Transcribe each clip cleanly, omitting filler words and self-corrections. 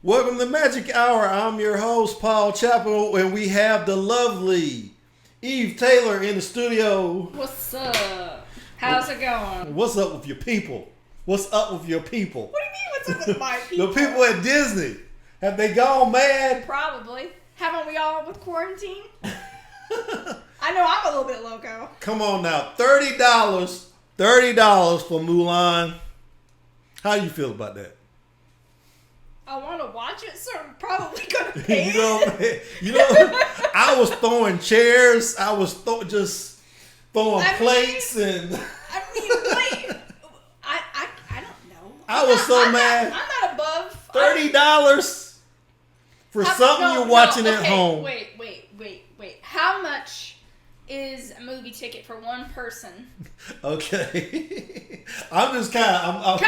Welcome to Magic Hour. I'm your host, Paul Chappell, and we have the lovely Eve Taylor in the studio. What's up? How's it going? What's up with your people? What's up with your people? What do you mean, what's up with my people? The people at Disney. Have they gone mad? Probably. Haven't we all with quarantine? I know I'm a little bit loco. Come on now. $30 for Mulan. How do you feel about that? I want to watch it, so I'm probably going to pay I was throwing chairs. I was just throwing plates and... I mean, wait. I don't know. I was so mad. I'm not above... $30 for something you're watching at home. Wait. How much is a movie ticket for one person? Okay. I'm just kind of...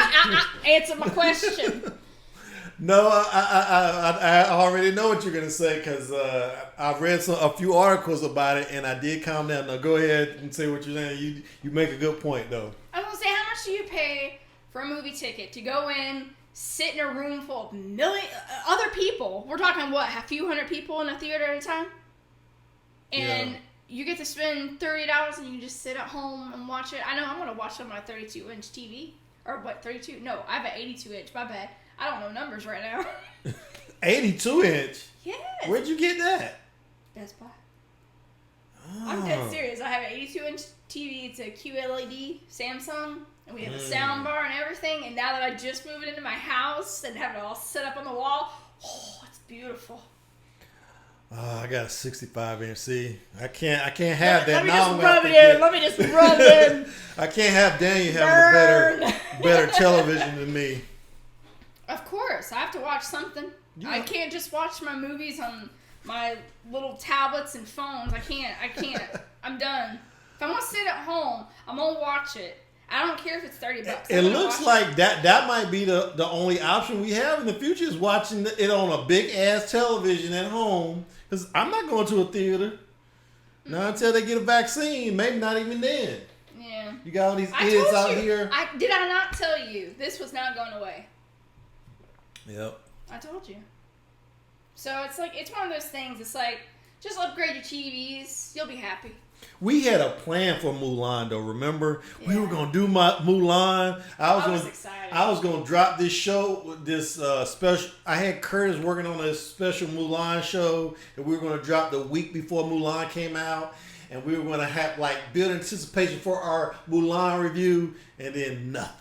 Answer my question. No, I already know what you're going to say because I've read a few articles about it and I did calm down. Now go ahead and say what you're saying. You make a good point though. I was going to say, how much do you pay for a movie ticket to go in, sit in a room full of other people? We're talking what, a few hundred people in a theater at a time? And you get to spend $30 and you just sit at home and watch it. I know I'm going to watch it on my 32-inch TV. Or what, 32? No, I have an 82-inch. My bad. I don't know numbers right now. 82-inch? Yes. Where'd you get that? Best Buy. Oh. I'm dead serious. I have an 82-inch TV. It's a QLED Samsung. And we have a sound bar and everything. And now that I just moved into my house and have it all set up on the wall, it's beautiful. I got a 65-inch. See, I can't have that. Let me just rub it in. I can't have Daniel having a better television than me. Of course, I have to watch something. Yeah. I can't just watch my movies on my little tablets and phones. I can't. I'm done. If I'm gonna sit at home, I'm gonna watch it. I don't care if it's $30. It looks like that might be the only option we have in the future is watching it on a big ass television at home. Because I'm not going to a theater. Not until they get a vaccine. Maybe not even then. Yeah. You got all these idiots out here. Did I not tell you this was not going away? Yep. I told you. So it's one of those things. It's like, just upgrade your TVs. You'll be happy. We had a plan for Mulan, though. Remember, we were gonna do Mulan. I was excited. I was gonna drop this show, this special. I had Curtis working on a special Mulan show, and we were gonna drop the week before Mulan came out, and we were gonna have build anticipation for our Mulan review, and then nothing.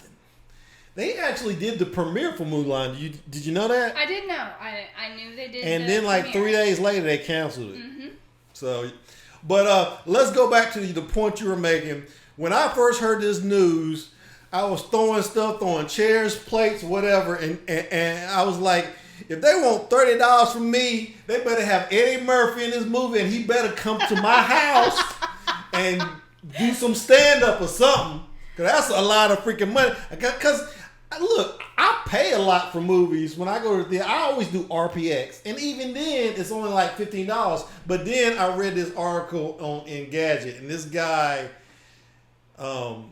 They actually did the premiere for Mulan. Did you know that? I did know. I knew they did. And then premiere. 3 days later, they canceled it. Mm-hmm. So. But let's go back to the point you were making. When I first heard this news, I was throwing chairs, plates, whatever, and I was like, if they want $30 from me, they better have Eddie Murphy in this movie, and he better come to my house and do some stand-up or something, because that's a lot of freaking money. Because, look, I pay a lot for movies. When I go to the theater, I always do RPX. And even then, it's only like $15. But then I read this article on Engadget. And this guy, I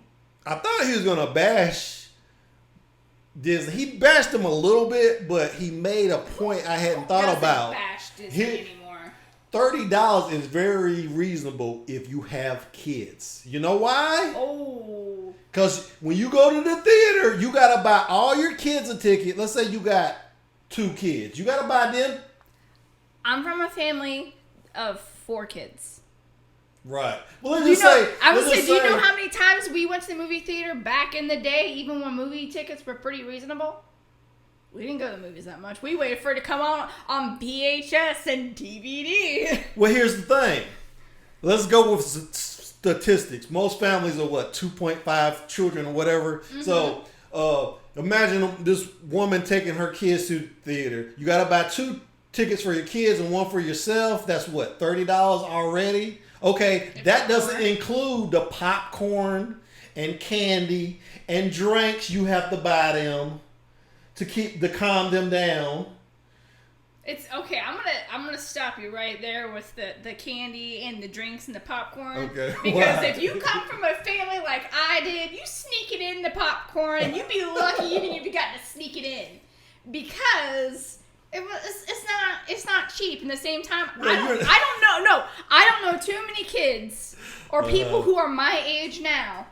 thought he was going to bash Disney. He bashed him a little bit, but he made a point I hadn't thought about. Bash Disney anymore. $30 is very reasonable if you have kids. You know why? Oh. Because when you go to the theater, you got to buy all your kids a ticket. Let's say you got 2 kids. You got to buy them. I'm from a family of 4 kids. Right. Well, let's just say. Do you know how many times we went to the movie theater back in the day, even when movie tickets were pretty reasonable? We didn't go to the movies that much. We waited for it to come on VHS and DVD. Well, here's the thing. Let's go with statistics. Most families are 2.5 children or whatever. Mm-hmm. So imagine this woman taking her kids to the theater. You got to buy 2 tickets for your kids and 1 for yourself. That's what, $30 already? Okay, that doesn't include the popcorn and candy and drinks you have to buy them to calm them down. It's okay. I'm gonna stop you right there with the candy and the drinks and the popcorn. Okay. Because if you come from a family like I did, you sneak it in the popcorn, and you'd be lucky even if you got to sneak it in, because not cheap. In the same time, Well, I don't know too many kids or people who are my age now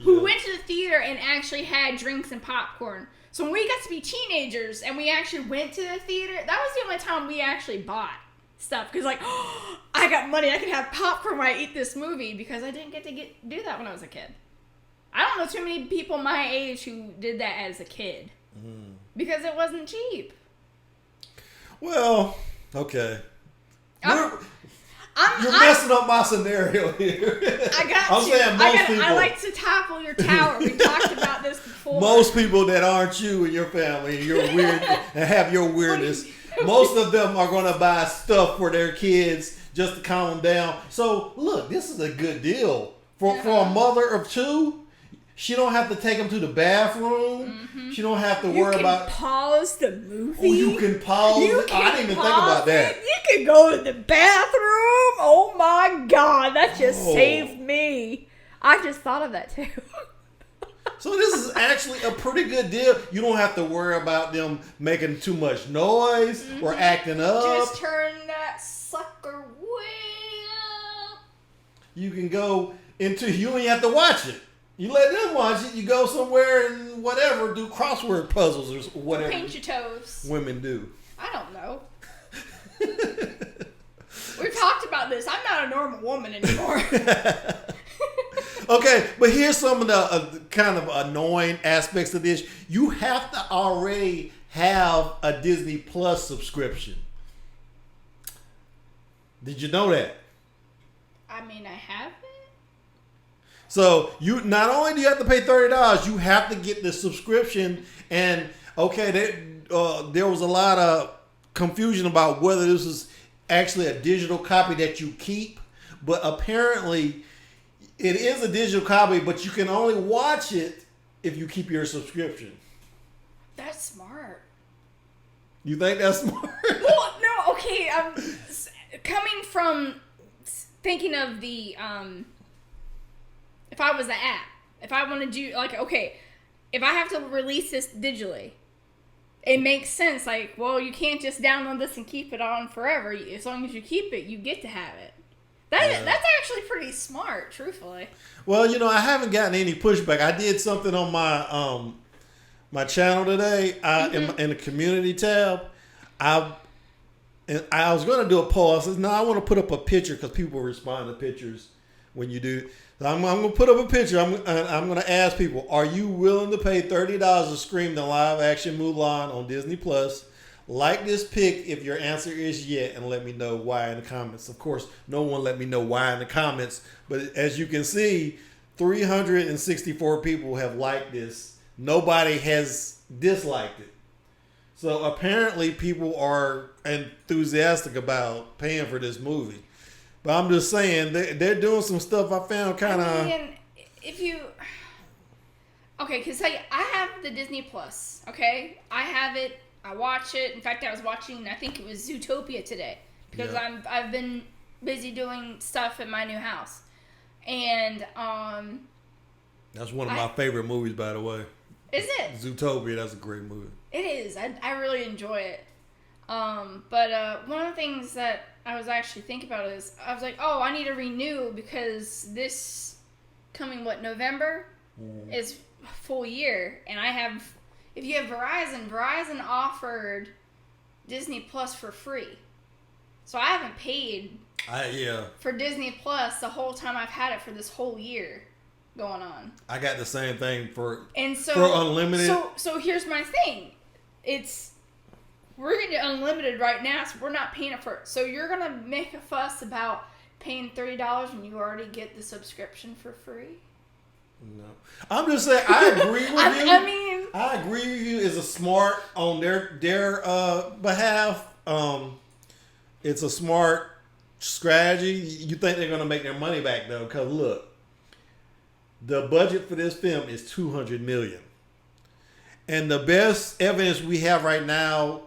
who went to the theater and actually had drinks and popcorn. So when we got to be teenagers and we actually went to the theater, that was the only time we actually bought stuff. Because I got money, I can have popcorn when I eat this movie, because I didn't get to do that when I was a kid. I don't know too many people my age who did that as a kid. Because it wasn't cheap. Well, okay. You're messing up my scenario here. I like to topple your tower. We talked about this before. Most people that aren't you and your family, you're weird and have your weirdness. Most of them are going to buy stuff for their kids just to calm them down. So look, this is a good deal for a mother of two. She don't have to take them to the bathroom. Mm-hmm. She don't have to worry about. You can pause the movie. Oh, you can pause. I didn't even think about that. You can go to the bathroom. Oh my God, that just saved me. I just thought of that too. So this is actually a pretty good deal. You don't have to worry about them making too much noise or acting up. Just turn that sucker way up. You can go into. You don't even have to watch it. You let them watch it. You go somewhere and whatever, do crossword puzzles or whatever. Paint your toes. Women do. I don't know. We've talked about this. I'm not a normal woman anymore. Okay, but here's some of the kind of annoying aspects of this. You have to already have a Disney Plus subscription. Did you know that? I mean, I have. So you not only do you have to pay $30, you have to get the subscription. And okay, there was a lot of confusion about whether this is actually a digital copy that you keep, but apparently it is a digital copy, but you can only watch it if you keep your subscription. That's smart. You think that's smart? Well, no, okay. Coming from thinking of the if I was the app, if I want to do, if I have to release this digitally, it makes sense. You can't just download this and keep it on forever. As long as you keep it, you get to have it. That's actually pretty smart, truthfully. Well, I haven't gotten any pushback. I did something on my my channel today in the community tab. I was going to do a poll. I said, no, I want to put up a picture because people respond to pictures when you do. So I'm going to put up a picture. I'm going to ask people, are you willing to pay $30 to stream the live action Mulan on Disney Plus? Like this pic if your answer is yeah, and let me know why in the comments. Of course, no one let me know why in the comments, but as you can see, 364 people have liked this. Nobody has disliked it. So apparently people are enthusiastic about paying for this movie. But I'm just saying, they're doing some stuff I found kind of... Okay, because I have the Disney Plus, okay? I have it. I watch it. In fact, I was watching, I think it was Zootopia today. Because I've been busy doing stuff at my new house. And, that's one of my favorite movies, by the way. Is it? Zootopia, that's a great movie. It is. I really enjoy it. But one of the things that I was actually thinking about is, I was like, oh, I need to renew because this coming, November is a full year. And if you have Verizon offered Disney Plus for free. So I haven't paid for Disney Plus the whole time I've had it for this whole year going on. I got the same thing for unlimited. So here's my thing. We're getting unlimited right now, so we're not paying it for it. So you're going to make a fuss about paying $30 when you already get the subscription for free? No. I'm just saying, I agree with you. I agree with you. It's a smart on their behalf. It's a smart strategy. You think they're going to make their money back, though, because look, the budget for this film is $200 million. And the best evidence we have right now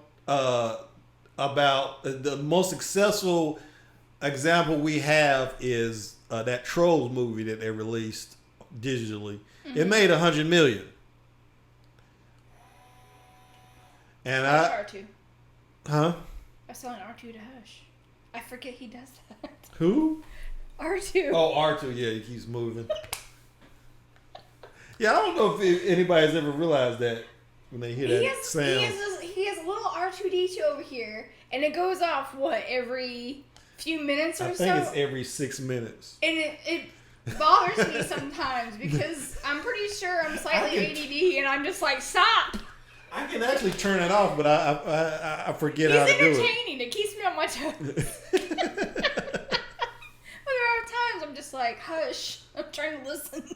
about the most successful example we have is that Trolls movie that they released digitally. Mm-hmm. It made $100 million. And Huh? I was telling R2 to hush. I forget he does that. Who? R2. Oh, R2. Yeah, he keeps moving. Yeah, I don't know if anybody's ever realized that when they hear that sound. He has a little R2D2 over here, and it goes off, every few minutes or so? I think it's every 6 minutes. And it bothers me sometimes because I'm pretty sure I'm slightly ADD, and I'm just like, stop! I can actually turn it off, but I forget how to do it. He's entertaining. It keeps me on my toes. But there are times I'm just like, hush, I'm trying to listen.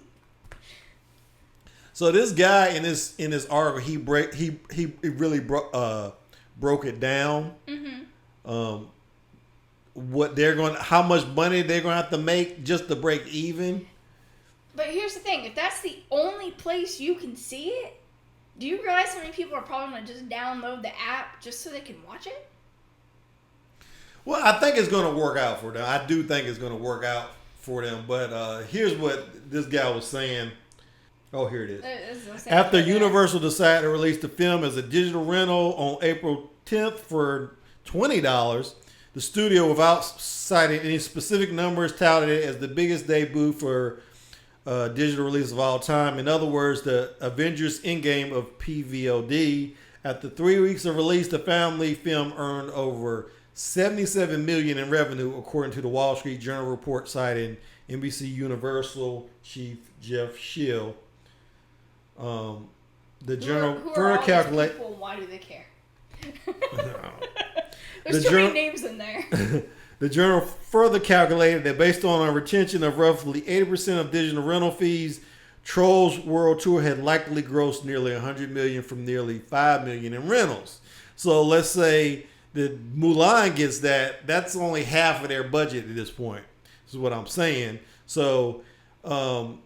So this guy in this article, he really broke it down. Mm-hmm. How much money they're going to have to make just to break even. But here's the thing: if that's the only place you can see it, do you realize how many people are probably going to just download the app just so they can watch it? Well, I think it's going to work out for them. I do think it's going to work out for them. But here's what this guy was saying. Oh, here it is. After Universal decided to release the film as a digital rental on April 10th for $20, the studio, without citing any specific numbers, touted it as the biggest debut for digital release of all time. In other words, the Avengers Endgame of PVOD. After 3 weeks of release, the family film earned over $77 million in revenue, according to the Wall Street Journal report citing NBC Universal chief Jeff Shield. The journal further calculated. Why do they care? No. There's too many names in there. The journal further calculated that based on a retention of roughly 80% of digital rental fees, Trolls World Tour had likely grossed nearly $100 million from nearly $5 million in rentals. So let's say that Mulan gets that. That's only half of their budget at this point. This is what I'm saying. So. Let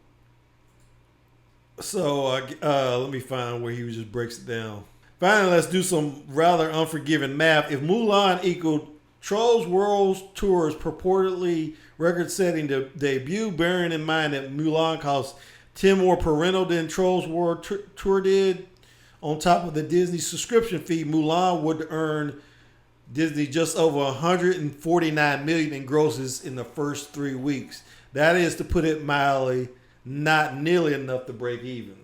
me find where he just breaks it down. Finally, let's do some rather unforgiving math. If Mulan equaled Trolls World Tour's purportedly record-setting debut, bearing in mind that Mulan cost 10 more per rental than Trolls World Tour did, on top of the Disney subscription fee, Mulan would earn Disney just over $149 million in grosses in the first 3 weeks. That is, to put it mildly, not nearly enough to break even.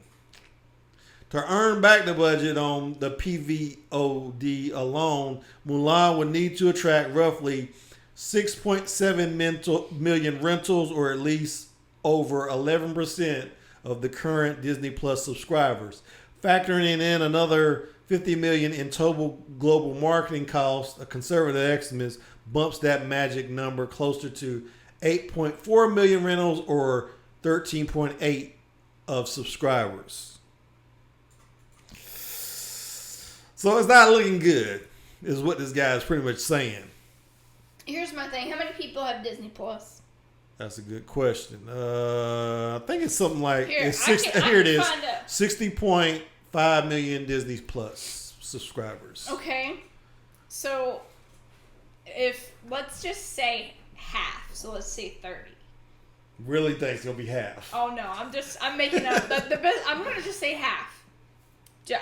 To earn back the budget on the PVOD alone, Mulan would need to attract roughly 6.7 million rentals, or at least over 11% of the current Disney Plus subscribers. Factoring in another 50 million in total global marketing costs, a conservative estimate bumps that magic number closer to 8.4 million rentals, or 13.8 of subscribers. So it's not looking good, is what this guy is pretty much saying. Here's my thing. How many people have Disney Plus? That's a good question. I think it's something like here it is. 60.5 million Disney Plus subscribers. Okay. So let's just say half. So let's say 30. Really think it's gonna be half? Oh no, I'm making up the best. I'm gonna just say half.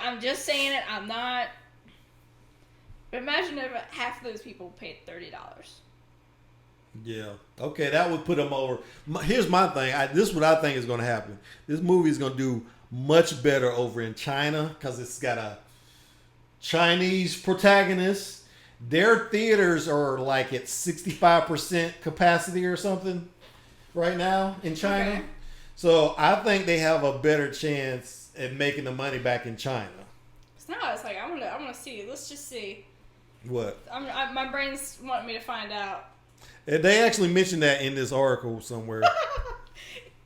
I'm just saying it. I'm not. But imagine if half of those people paid $30. Yeah. Okay, that would put them over. Here's my thing. This is what I think is going to happen. This movie is going to do much better over in China because it's got a Chinese protagonist. Their theaters are like at 65% capacity or something right now in China. Okay. So I think they have a better chance at making the money back in China. No, it's like I want to see. Let's just see. What? My brain's wanting me to find out. They actually mentioned that in this article somewhere.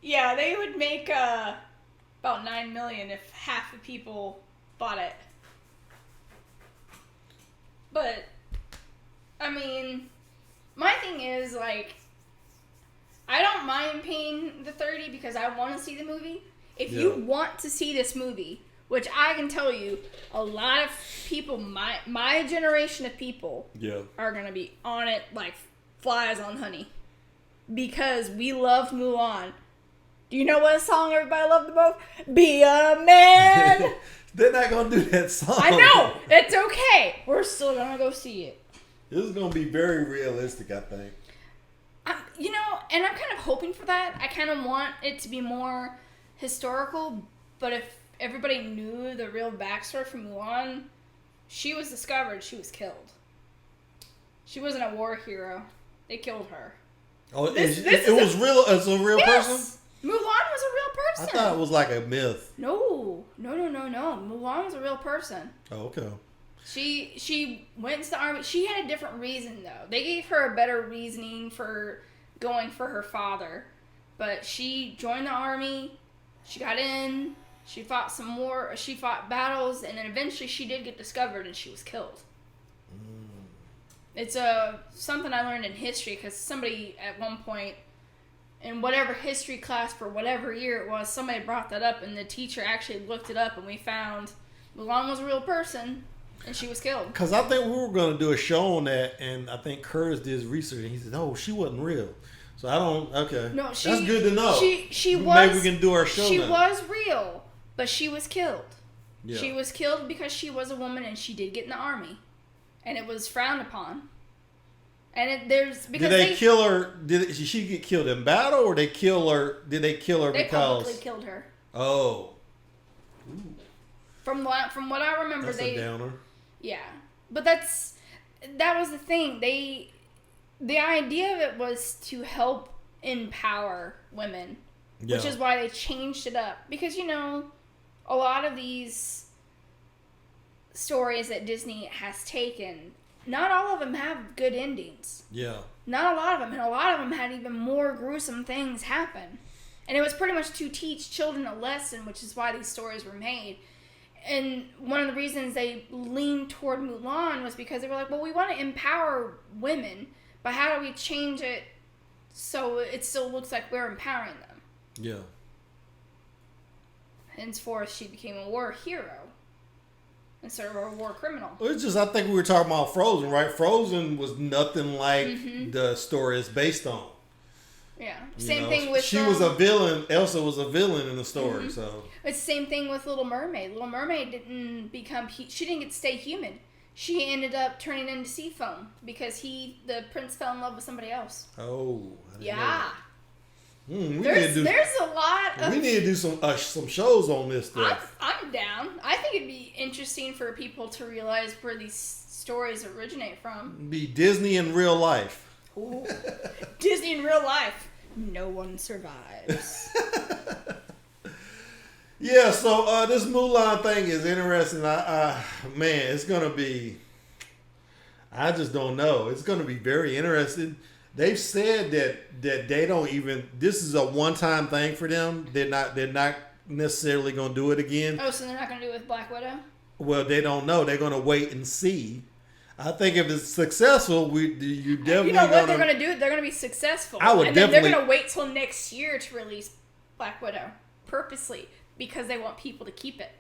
Yeah, they would make about $9 million if half the people bought it. But I mean, my thing is like, I don't mind paying the $30 because I want to see the movie. If you want to see this movie, which I can tell you, a lot of people, my generation of people, are going to be on it like flies on honey. Because we loved Mulan. Do you know what song everybody loved the most? Be a Man! They're not going to do that song. I know! It's okay! We're still going to go see it. This is gonna be very realistic, I think. And I'm kind of hoping for that. I kind of want it to be more historical, but if everybody knew the real backstory for Mulan, she was discovered, she was killed. She wasn't a war hero. They killed her. Oh, it was real? It's a real person? Mulan was a real person. I thought it was like a myth. No. Mulan was a real person. Oh, okay. She went into the army. She had a different reason, though. They gave her a better reasoning for going for her father. But she joined the army. She got in. She fought some war. She fought battles. And then eventually she did get discovered and she was killed. It's something I learned in history because somebody at one point in whatever history class for whatever year it was, somebody brought that up and the teacher actually looked it up and we found Mulan was a real person and she was killed. Because I think we were going to do a show on that, and I think Curtis did his research and he said, "Oh, she wasn't real." So I don't. Okay, no, that's good to know. She was. Maybe we can do our show. She now. was real, but she was killed. Yeah. She was killed because she was a woman and she did get in the army. And it was frowned upon. And because did they kill her? Did she get killed in battle, or they kill her? Did they kill her because they publicly killed her? Oh. Ooh. From what I remember, that's a downer. Yeah, but that was the thing. The idea of it was to help empower women, which is why they changed it up. Because a lot of these stories that Disney has taken, not all of them have good endings. Yeah. Not a lot of them. And a lot of them had even more gruesome things happen. And it was pretty much to teach children a lesson, which is why these stories were made. And one of the reasons they leaned toward Mulan was because they were like, well, we want to empower women, but how do we change it so it still looks like we're empowering them? Yeah. Henceforth, she became a war hero instead of a war criminal. It's just, I think we were talking about Frozen, right? Frozen was nothing like the story it's based on. Yeah. Same thing with... She was a villain. Elsa was a villain in the story, so... It's the same thing with Little Mermaid. Little Mermaid didn't become... She didn't get to stay human. She ended up turning into sea foam because the prince fell in love with somebody else. Oh. Yeah. There's a lot of... We need to do some shows on this stuff. I'm down. I think it'd be interesting for people to realize where these stories originate from. It'd be Disney in real life. Ooh. Disney in real life. No one survives. Yeah, so this Mulan thing is interesting. Man, it's gonna be... I just don't know. It's gonna be very interesting. They've said that they don't even... This is a one-time thing for them. They're not necessarily gonna do it again. Oh, so they're not gonna do it with Black Widow? Well, they don't know. They're gonna wait and see. I think if it's successful, you definitely... You know what they're going to do? They're going to be successful. And then they're going to wait till next year to release Black Widow. Purposely. Because they want people to keep it.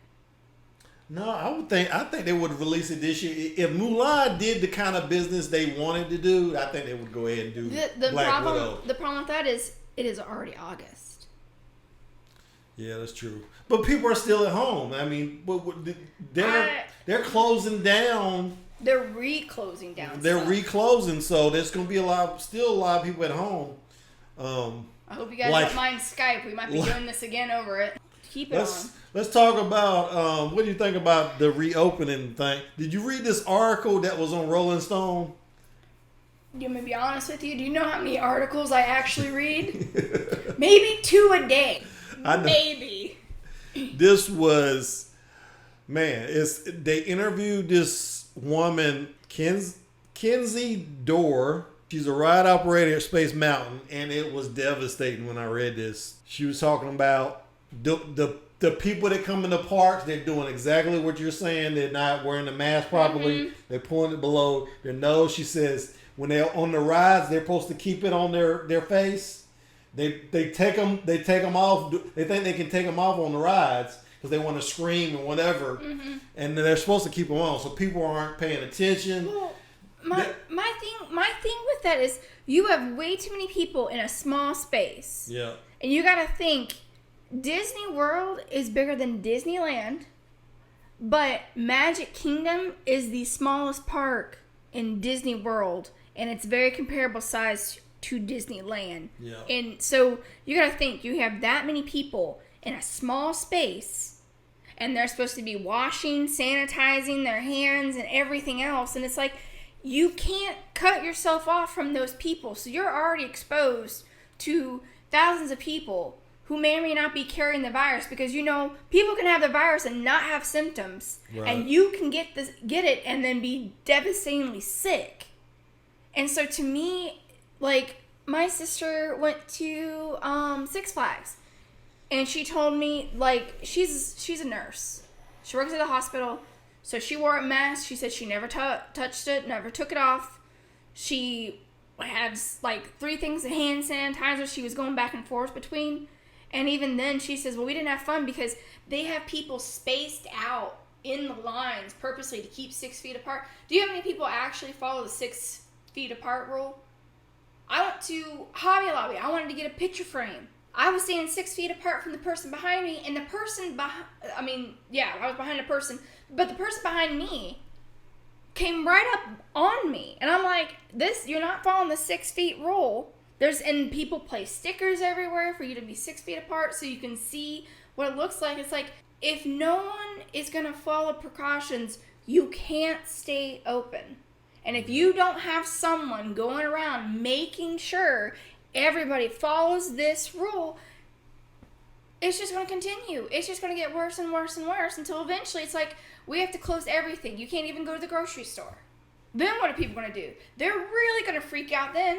No, I think they would release it this year. If Mulan did the kind of business they wanted to do, I think they would go ahead and do Black Widow. The problem with that is, it is already August. Yeah, that's true. But people are still at home. I mean, they're closing down... They're reclosing down. They're reclosing, so there's going to be still a lot of people at home. I hope you guys don't mind Skype. We might be doing this again over it. Keep it on. Let's talk about, what do you think about the reopening thing? Did you read this article that was on Rolling Stone? You want me to be honest with you? Do you know how many articles I actually read? Maybe 2 a day. Maybe. This was, man, they interviewed this woman, Kenzie Dorr. She's a ride operator at Space Mountain, and it was devastating when I read this. She was talking about the people that come in the parks. They're doing exactly what you're saying. They're not wearing the mask properly. They're pulling it below their nose. She says when they're on the rides, they're supposed to keep it on their face. They take them off. They think they can take them off on the rides because they want to scream and whatever, and they're supposed to keep them on, so people aren't paying attention. Well, my thing with that is you have way too many people in a small space. Yeah, and you got to think Disney World is bigger than Disneyland, but Magic Kingdom is the smallest park in Disney World, and it's very comparable size to Disneyland. Yeah. And so you got to think, you have that many people in a small space, and they're supposed to be washing, sanitizing their hands and everything else. And it's like, you can't cut yourself off from those people. So you're already exposed to thousands of people who may or may not be carrying the virus, because people can have the virus and not have symptoms, right. And you can get it and then be devastatingly sick. And so to me, like, my sister went to Six Flags, and she told me, like, she's a nurse. She works at a hospital, so she wore a mask. She said she never touched it, never took it off. She had like 3 things of hand sanitizer she was going back and forth between. And even then, she says, well, we didn't have fun because they have people spaced out in the lines purposely to keep 6 feet apart. Do you have any people actually follow the 6 feet apart rule? I went to Hobby Lobby. I wanted to get a picture frame. I was standing 6 feet apart from the person behind me, and the person I was behind a person, but the person behind me came right up on me. And I'm like, you're not following the 6 feet rule. And people place stickers everywhere for you to be 6 feet apart so you can see what it looks like. It's like, if no one is going to follow precautions, you can't stay open. And if you don't have someone going around making sure everybody follows this rule, it's just going to continue. It's just going to get worse and worse and worse until eventually it's like, we have to close everything. You can't even go to the grocery store. Then what are people going to do? They're really going to freak out then.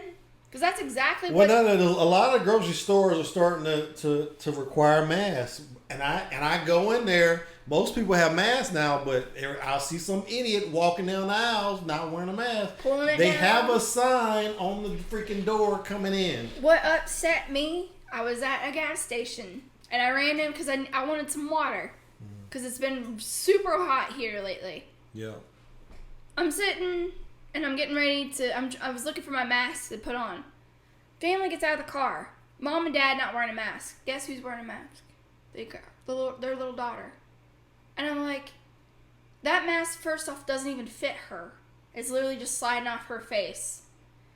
Because that's exactly what... Well, a lot of grocery stores are starting to require masks. And I go in there, most people have masks now, but I'll see some idiot walking down the aisles not wearing a mask. They have a sign on the freaking door coming in. What upset me, I was at a gas station, and I ran in because I wanted some water. Because it's been super hot here lately. Yeah. I'm sitting... and I'm getting ready I was looking for my mask to put on. Family gets out of the car. Mom and Dad not wearing a mask. Guess who's wearing a mask? Their little daughter. And I'm like, that mask, first off, doesn't even fit her. It's literally just sliding off her face.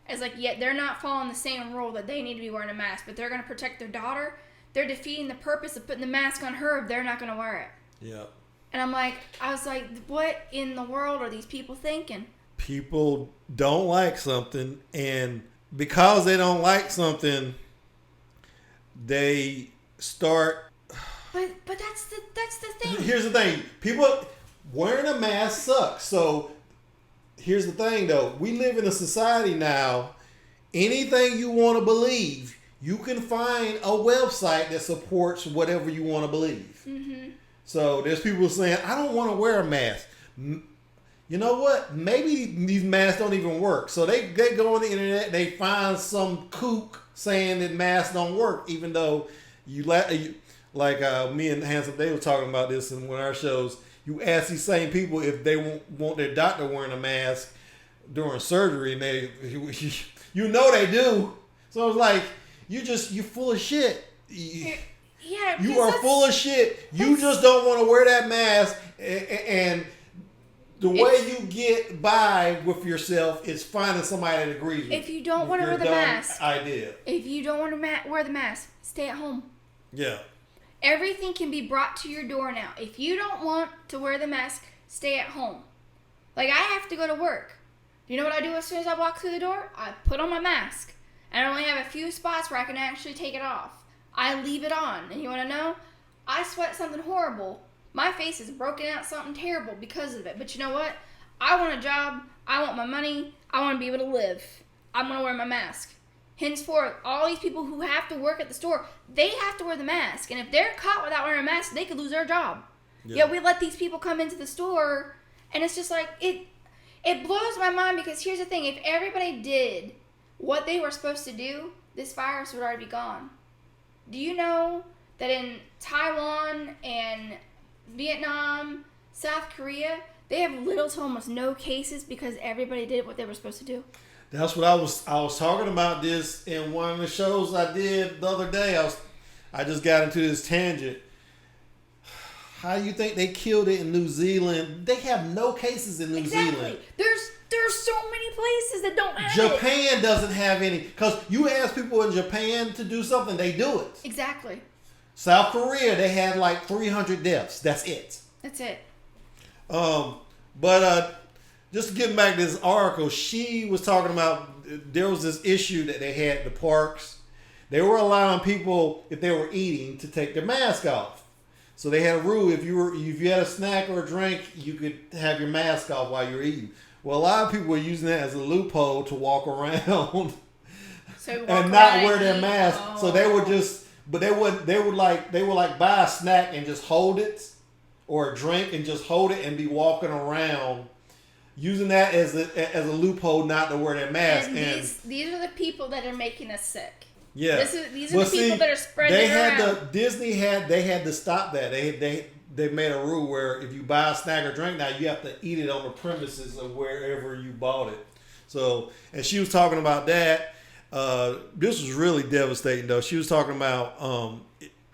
It's like, yet they're not following the same rule that they need to be wearing a mask, but they're going to protect their daughter. They're defeating the purpose of putting the mask on her if they're not going to wear it. Yeah. And I was like, what in the world are these people thinking? People don't like something, and because they don't like something, they start. But that's the thing. Here's the thing: people wearing a mask sucks. So here's the thing, though: we live in a society now. Anything you want to believe, you can find a website that supports whatever you want to believe. Mm-hmm. So there's people saying, "I don't want to wear a mask." You know what? Maybe these masks don't even work. So they go on the internet, they find some kook saying that masks don't work, even though me and Handsome Dave were talking about this in one of our shows. You ask these same people if they want their doctor wearing a mask during surgery, and they do. So it's like, you're full of shit. Yeah, you are full of shit. You just don't want to wear that mask, and the way you get by with yourself is finding somebody that agrees with you. If you don't want to wear the mask, idea. If you don't want to wear the mask, stay at home. Yeah. Everything can be brought to your door now. If you don't want to wear the mask, stay at home. Like, I have to go to work. You know what I do as soon as I walk through the door? I put on my mask. And I only have a few spots where I can actually take it off. I leave it on. And you want to know? I sweat something horrible. My face is broken out something terrible because of it. But you know what? I want a job. I want my money. I want to be able to live. I'm going to wear my mask. Henceforth, all these people who have to work at the store, they have to wear the mask. And if they're caught without wearing a mask, they could lose their job. Yeah. Yet we let these people come into the store, and it's just like, it blows my mind, because here's the thing. If everybody did what they were supposed to do, this virus would already be gone. Do you know that in Taiwan and Vietnam, South Korea, they have little to almost no cases because everybody did what they were supposed to do? That's what I was talking about this in one of the shows I did the other day. I just got into this tangent. How do you think they killed it in New Zealand? They have no cases in New Zealand. There's There's so many places that don't have Japan doesn't have any, because you ask people in Japan to do something, they do it. Exactly. South Korea, they had like 300 deaths. That's it. That's it. But just getting back to this article, she was talking about there was this issue that they had at the parks. They were allowing people, if they were eating, to take their mask off. So they had a rule: if you had a snack or a drink, you could have your mask off while you're eating. Well, a lot of people were using that as a loophole to walk around and not wear their mask. Oh. So they would just, but they would like buy a snack and just hold it, or a drink and just hold it and be walking around using that as a loophole not to wear their mask. And these are the people that are making us sick. Yeah, these are the people that are spreading it around. Disney had to stop that. They made a rule where if you buy a snack or drink now, you have to eat it on the premises of wherever you bought it. So, and she was talking about that. This was really devastating, though. She was talking about.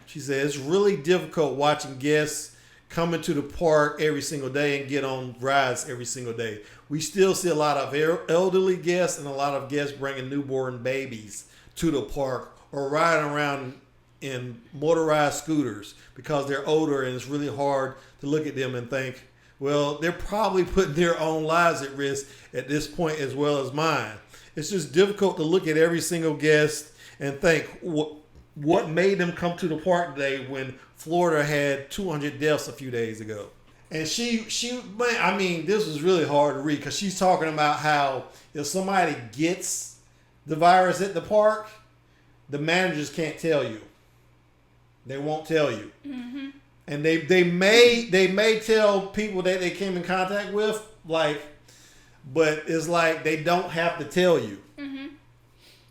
She said it's really difficult watching guests come into the park every single day and get on rides every single day. We still see a lot of elderly guests and a lot of guests bringing newborn babies to the park or riding around in motorized scooters because they're older, and it's really hard to look at them and think, well, they're probably putting their own lives at risk at this point as well as mine. It's just difficult to look at every single guest and think what made them come to the park today when Florida had 200 deaths a few days ago. And she man, I mean, this was really hard to read because she's talking about how if somebody gets the virus at the park, the managers can't tell you. They won't tell you. Mm-hmm. And they may tell people that they came in contact with, like, but it's like they don't have to tell you. Mm-hmm.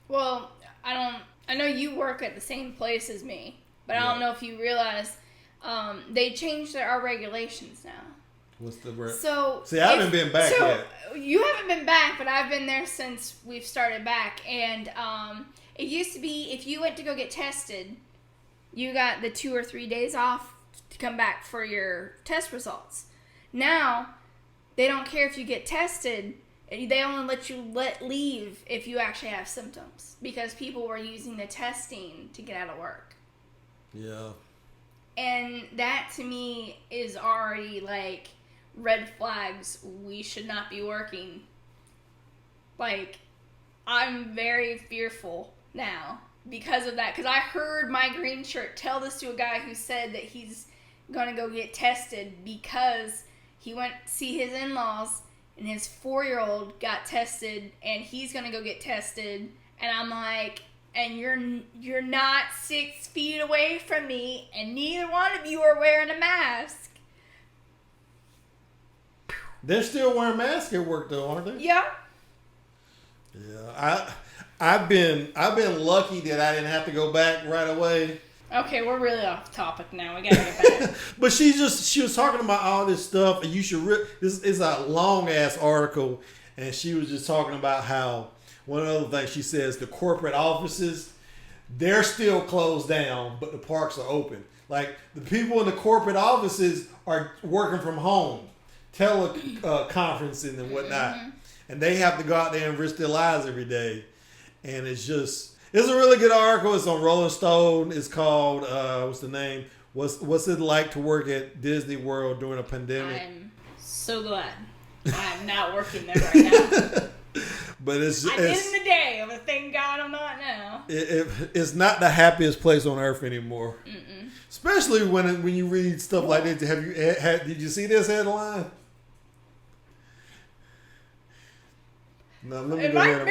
Well, I know you work at the same place as me, but I don't know if you realize they changed our regulations now. What's the I haven't been back yet. You haven't been back, but I've been there since we've started back. And it used to be if you went to go get tested, you got the 2 or 3 days off to come back for your test results. Now, they don't care if you get tested. They only let you leave if you actually have symptoms because people were using the testing to get out of work. Yeah. And that to me is already like red flags. We should not be working. Like, I'm very fearful now because of that. Because I heard my green shirt tell this to a guy who said that he's going to go get tested because he went to see his in-laws and his 4-year-old got tested and he's going to go get tested. And I'm like, and you're not 6 feet away from me and neither one of you are wearing a mask. They're still wearing masks at work though, aren't they? Yeah. Yeah. I've been lucky that I didn't have to go back right away. Okay, we're really off topic now. We gotta get back. But she was talking about all this stuff, and you should. This is a long ass article, and she was just talking about how one other thing she says the corporate offices, they're still closed down, but the parks are open. Like the people in the corporate offices are working from home, teleconferencing and whatnot, and they have to go out there and risk their lives every day, and it's a really good article. It's on Rolling Stone. It's called, what's the name? What's it like to work at Disney World during a pandemic? I'm so glad I'm not working there right now. But it's in the day, but thank God I'm not now. It's not the happiest place on earth anymore. Mm-mm. Especially when you read stuff like that. Did you see this headline? No, let me go ahead.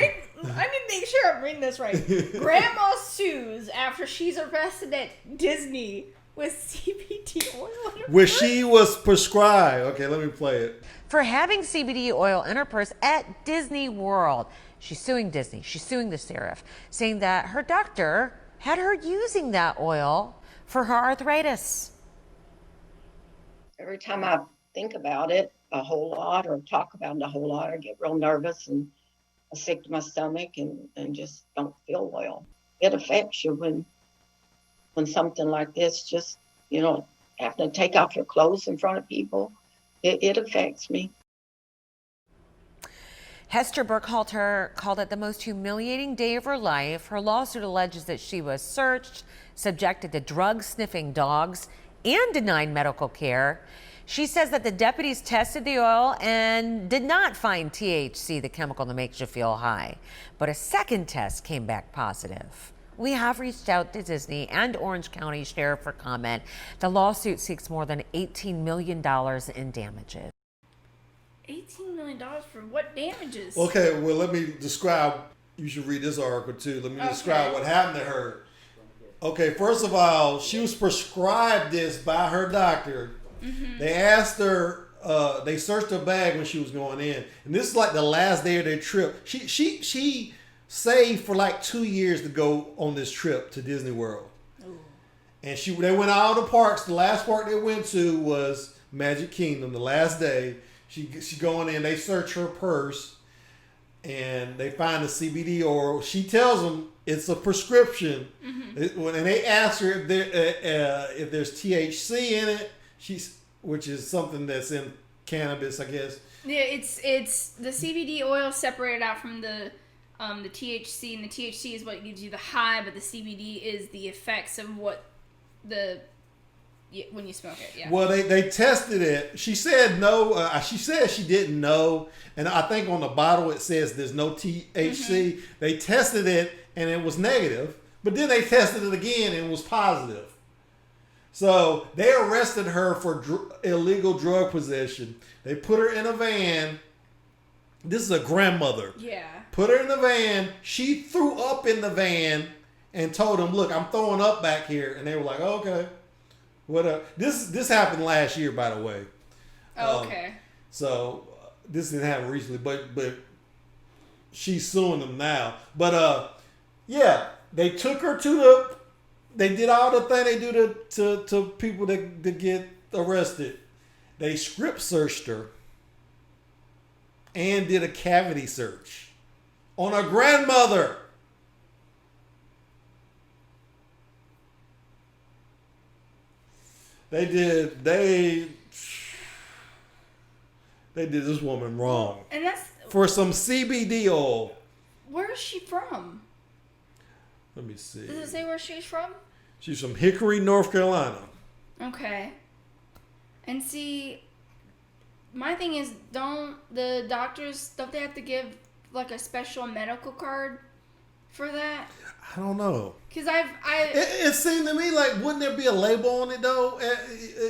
I need to make sure I'm reading this right. Grandma sues after she's arrested at Disney with CBD oil in her Where purse. she was prescribed. Okay, let me play it. For having CBD oil in her purse at Disney World. She's suing Disney. She's suing the serif, saying that her doctor had her using that oil for her arthritis. Every time I think about it a whole lot or talk about it a whole lot, I get real nervous and sick to my stomach and just don't feel well. It affects you when something like this, just, having to take off your clothes in front of people, it affects me. Hester Burkhalter called it the most humiliating day of her life. Her lawsuit alleges that she was searched, subjected to drug-sniffing dogs, and denied medical care. She says that the deputies tested the oil and did not find THC, the chemical that makes you feel high. But a second test came back positive. We have reached out to Disney and Orange County Sheriff for comment. The lawsuit seeks more than $18 million in damages. $18 million for what damages? Okay, well, let me describe. You should read this article too. Let me describe what happened to her. Okay, first of all, she was prescribed this by her doctor. Mm-hmm. They asked her, they searched her bag when she was going in. And this is like the last day of their trip. She saved for like 2 years to go on this trip to Disney World. Ooh. And they went all the parks. The last park they went to was Magic Kingdom, the last day. She going in, they search her purse, and they find the CBD oil. She tells them it's a prescription. Mm-hmm. And they ask her if there's THC in it, which is something that's in cannabis, I guess. Yeah, it's the CBD oil separated out from the THC, and the THC is what gives you the high, but the CBD is the effects of what when you smoke it. Yeah. Well, they tested it. She said no. She said she didn't know, and I think on the bottle it says there's no THC. Mm-hmm. They tested it and it was negative, but then they tested it again and it was positive. So they arrested her for illegal drug possession. They put her in a van. This is a grandmother. Yeah. Put her in the van. She threw up in the van and told them, "Look, I'm throwing up back here." And they were like, oh, "Okay, what?" This happened last year, by the way. Oh, okay. So this didn't happen recently, but she's suing them now. But yeah, they took her to the. They did all the thing they do to people that get arrested. They script searched her and did a cavity search on her grandmother. They did this woman wrong. And that's for some CBD oil. Where is she from? Let me see. Does it say where she's from? She's from Hickory, North Carolina. Okay. And see, my thing is, don't the doctors, don't they have to give like a special medical card for that? I don't know. Because it seemed to me like, wouldn't there be a label on it though?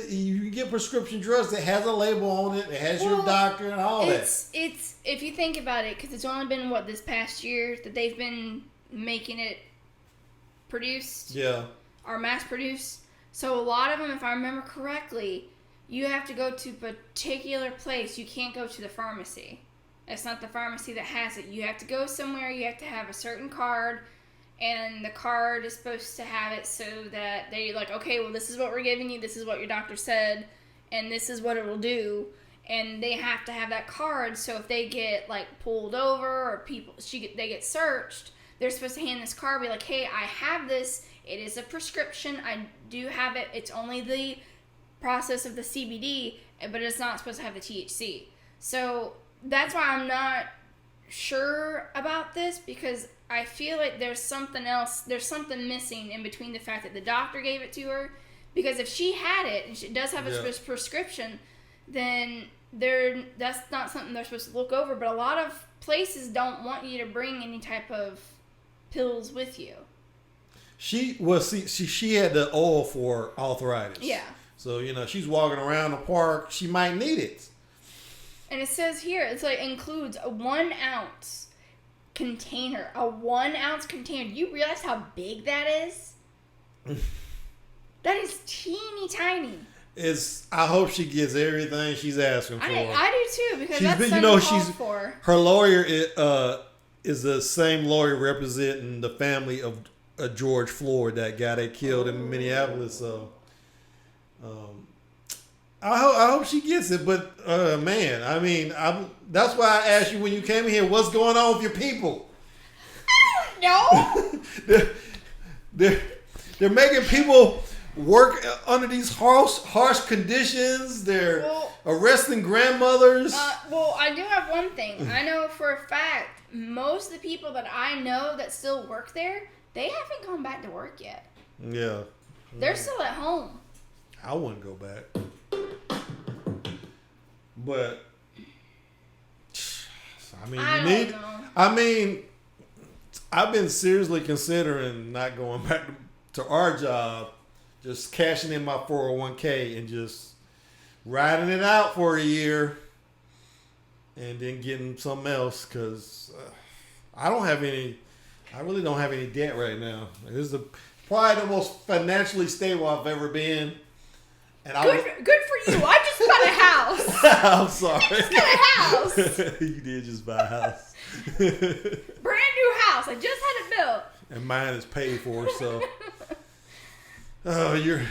You get prescription drugs that has a label on it. It has your doctor and all that. It's if you think about it, because it's only been this past year that they've been making it produced. Yeah. Or mass produced. So a lot of them, if I remember correctly, you have to go to a particular place. You can't go to the pharmacy. It's not the pharmacy that has it. You have to go somewhere. You have to have a certain card. And the card is supposed to have it so that they like, okay, well, this is what we're giving you. This is what your doctor said. And this is what it will do. And they have to have that card. So if they get like pulled over or they get searched, they're supposed to hand this card, be like, hey, I have this. It is a prescription. I do have it. It's only the process of the CBD, but it's not supposed to have the THC. So that's why I'm not sure about this, because I feel like there's something else. There's something missing in between the fact that the doctor gave it to her. Because if she had it, and she does have a prescription, then that's not something they're supposed to look over. But a lot of places don't want you to bring any type of pills with you. She had the oil for arthritis. Yeah. So, she's walking around the park. She might need it. And it says here, it's like includes a 1 ounce container. A 1 ounce container. Do you realize how big that is? That is teeny tiny. I hope she gets everything she's asking for. I do too, because that's something called for. Her lawyer is the same lawyer representing the family of George Floyd, that guy they killed in Minneapolis. So, I hope she gets it. But man, I mean, that's why I asked you when you came here, what's going on with your people? I don't know. they're making people work under these harsh conditions. They're arresting grandmothers. Well, I do have one thing. I know for a fact most of the people that I know that still work there, they haven't gone back to work yet. Yeah. They're still at home. I wouldn't go back. But I mean, I mean, I've been seriously considering not going back to our job, just cashing in my 401k and just riding it out for a year, and then getting something else because I really don't have any debt right now. This is probably the most financially stable I've ever been. And good for you. I just bought a house. I'm sorry. I just got a house. You did just buy a house. Brand new house. I just had it built. And mine is paid for, so. Oh, you're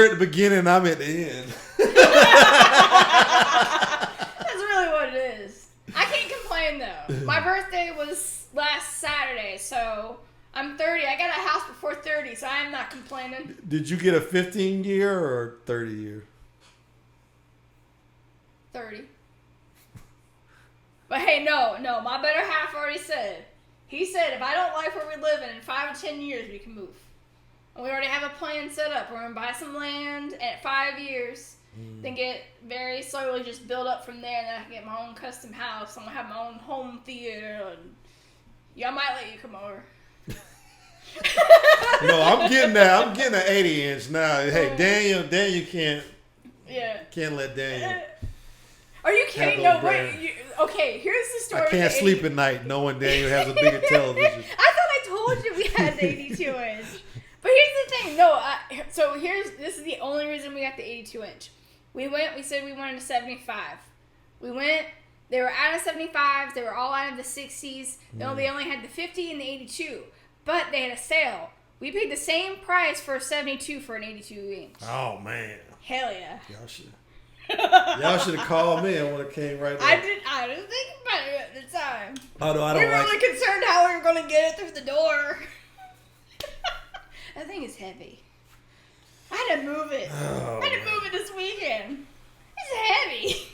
at the beginning. I'm at the end. That's really what it is. I can't complain though. My birthday was last Saturday, so I'm 30. I got a house before 30, so I am not complaining. Did you get a 15-year or 30-year? 30. But hey, no, my better half already said. He said if I don't like where we live in 5 or 10 years, we can move. And we already have a plan set up. We're going to buy some land at 5 years, then get very slowly just build up from there, and then I can get my own custom house. I'm going to have my own home theater, and I might let you come over. No, I'm getting that. I'm getting an 80-inch now. Hey, Daniel can't let Daniel. Are you kidding? No, wait. Okay, here's the story. I can't sleep at night knowing Daniel has a bigger television. I thought I told you we had the 82-inch. But here's the thing. No, this is the only reason we got the 82-inch. We said we wanted a 75. We went, they were out of 75s. They were all out of the 60s. They only had the 50 and the 82. But they had a sale. We paid the same price for a 72 for an 82-inch. Oh, man. Hell yeah. Y'all should have called me. I would have came right back. I didn't think about it at the time. Oh, no, I don't we were really concerned how we were going to get it through the door. That thing is heavy. I had to move it. I had to move it this weekend. It's heavy.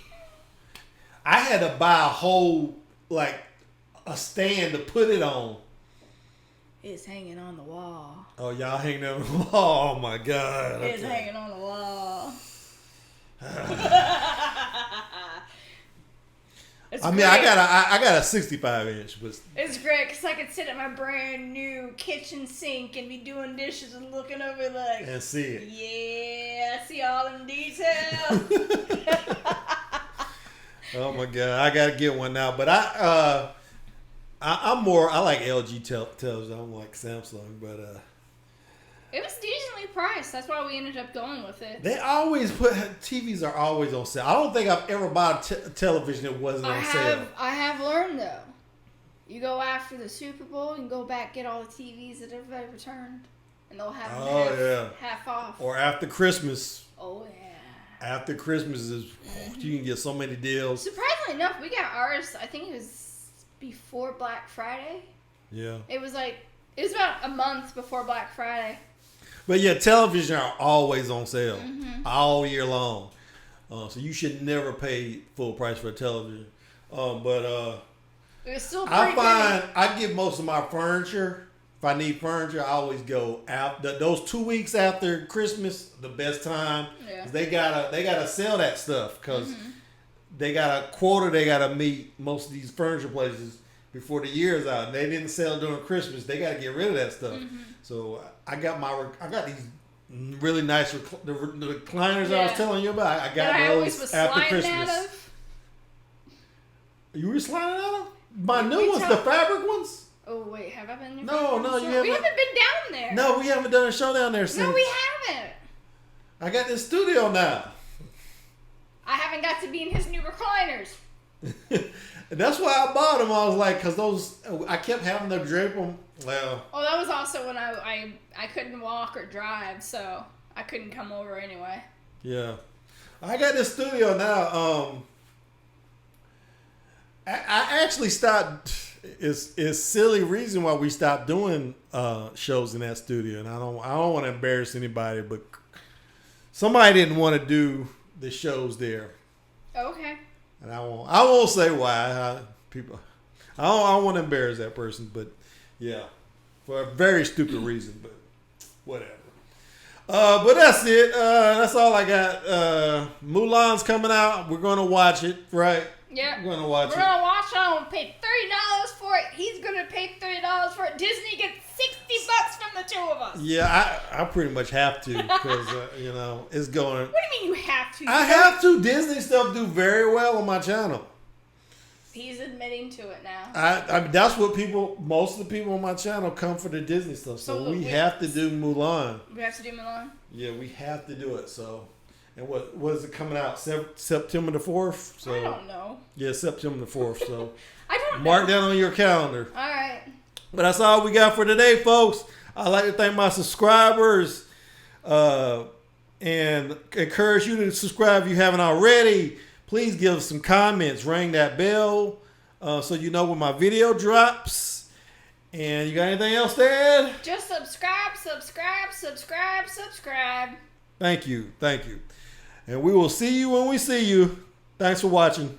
I had to buy a whole, a stand to put it on. It's hanging on the wall. Oh, y'all hanging on the wall? Oh, my God. It's hanging on the wall. I mean, I got a 65-inch, but it's great because I could sit at my brand new kitchen sink and be doing dishes and looking over and see it. Yeah, I see all them details. Oh my God, I gotta get one now. But I like LG television. I don't like Samsung, but it was decently priced. That's why we ended up going with it. They always TVs are always on sale. I don't think I've ever bought a television that wasn't on sale. I have learned though. You go after the Super Bowl, you can go back get all the TVs that everybody returned, and they'll have them half off. Or after Christmas. Oh yeah. After Christmas you can get so many deals. Surprisingly enough, we got ours. I think it was before Black Friday. Yeah. It was about a month before Black Friday. But yeah, television are always on sale all year long. So you should never pay full price for a television. But it was still I get most of my furniture. If I need furniture, I always go out. Those 2 weeks after Christmas, the best time. Yeah. They gotta sell that stuff because they got a quota they gotta meet. Most of these furniture places before the year's out. They didn't sell during Christmas. They gotta get rid of that stuff. So I got these really nice the recliners I was telling you about. I got those after Christmas. You were sliding out of my new ones, the fabric ones. Oh wait, have I been? No, you haven't. We haven't been down there. No, we haven't done a show down there since. No, we haven't. I got this studio now. I haven't got to be in his new recliners. That's why I bought them. I was like, because I kept having to drape them. Well. Oh, that was also when I couldn't walk or drive, so I couldn't come over anyway. Yeah, I got this studio now. I actually stopped. it's silly reason why we stopped doing shows in that studio, and I don't want to embarrass anybody, but somebody didn't want to do the shows there, Okay. and I won't say why. I don't want to embarrass that person, but yeah, for a very stupid reason, but whatever. But that's it. That's all I got. Mulan's coming out. We're gonna watch it, right? Yeah. We're gonna watch We're gonna watch it. I'm gonna pay $30 for it. He's gonna pay $30 for it. Disney gets $60 from the two of us. Yeah, I pretty much have to because you know it's going. What do you mean you have to? I have to. Disney stuff do very well on my channel. He's admitting to it now. I mean, that's what most of the people on my channel come for the Disney stuff. So we have to do Mulan. We have to do Mulan? Yeah, we have to do it. So, and what is it coming out? September the 4th? So, I don't know. Yeah, September the 4th. So I don't know. mark that on your calendar. All right. But that's all we got for today, folks. I'd like to thank my subscribers and encourage you to subscribe if you haven't already. Please give us some comments. Ring that bell so you know when my video drops. And you got anything else to add? Just subscribe. Thank you. And we will see you when we see you. Thanks for watching.